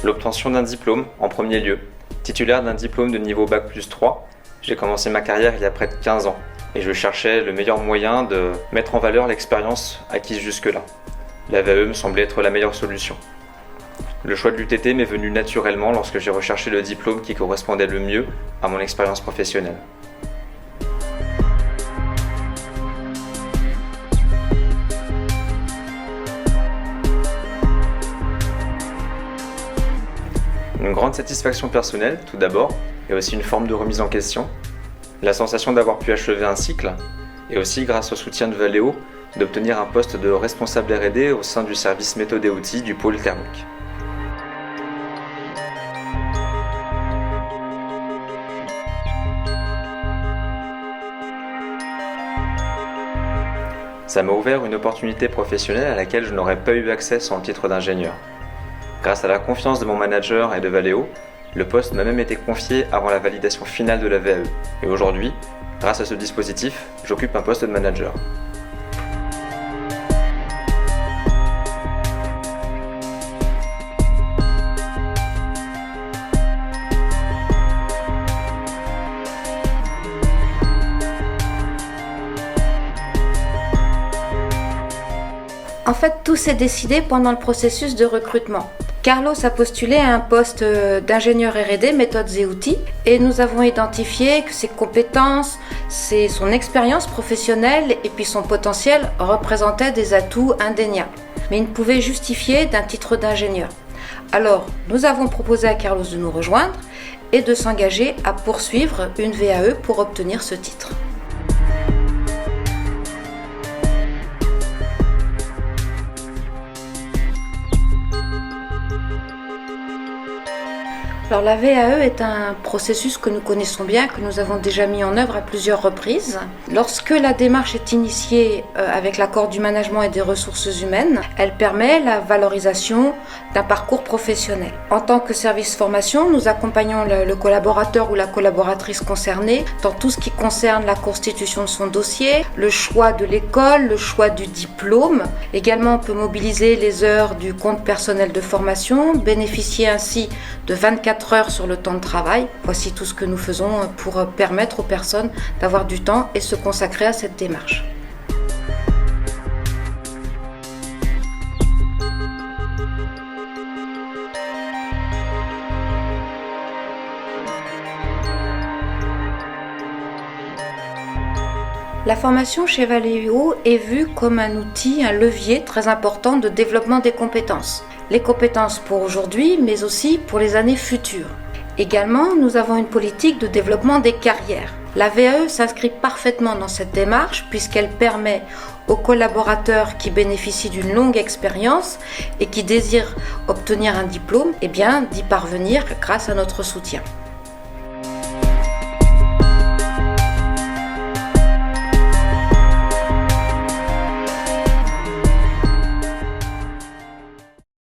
L'obtention d'un diplôme en premier lieu. Titulaire d'un diplôme de niveau Bac+3, j'ai commencé ma carrière il y a près de 15 ans et je cherchais le meilleur moyen de mettre en valeur l'expérience acquise jusque-là. La VAE me semblait être la meilleure solution. Le choix de l'UTT m'est venu naturellement lorsque j'ai recherché le diplôme qui correspondait le mieux à mon expérience professionnelle. Une grande satisfaction personnelle, tout d'abord, et aussi une forme de remise en question. La sensation d'avoir pu achever un cycle, et aussi, grâce au soutien de Valeo, d'obtenir un poste de responsable R&D au sein du service méthode et outils du pôle thermique. Ça m'a ouvert une opportunité professionnelle à laquelle je n'aurais pas eu accès sans le titre d'ingénieur. Grâce à la confiance de mon manager et de Valeo, le poste m'a même été confié avant la validation finale de la VAE. Et aujourd'hui, grâce à ce dispositif, j'occupe un poste de manager. En fait, tout s'est décidé pendant le processus de recrutement. Carlos a postulé à un poste d'ingénieur R&D, méthodes et outils, et nous avons identifié que ses compétences, son expérience professionnelle et puis son potentiel représentaient des atouts indéniables. Mais il ne pouvait justifier d'un titre d'ingénieur. Alors, nous avons proposé à Carlos de nous rejoindre et de s'engager à poursuivre une VAE pour obtenir ce titre. Alors la VAE est un processus que nous connaissons bien, que nous avons déjà mis en œuvre à plusieurs reprises. Lorsque la démarche est initiée avec l'accord du management et des ressources humaines, elle permet la valorisation d'un parcours professionnel. En tant que service formation, nous accompagnons le collaborateur ou la collaboratrice concernée dans tout ce qui concerne la constitution de son dossier, le choix de l'école, le choix du diplôme. Également, on peut mobiliser les heures du compte personnel de formation, bénéficier ainsi de 24 heures sur le temps de travail. Voici tout ce que nous faisons pour permettre aux personnes d'avoir du temps et se consacrer à cette démarche. La formation chez Valeo est vue comme un outil, un levier très important de développement des compétences. Les compétences pour aujourd'hui, mais aussi pour les années futures. Également, nous avons une politique de développement des carrières. La VAE s'inscrit parfaitement dans cette démarche puisqu'elle permet aux collaborateurs qui bénéficient d'une longue expérience et qui désirent obtenir un diplôme, d'y parvenir grâce à notre soutien.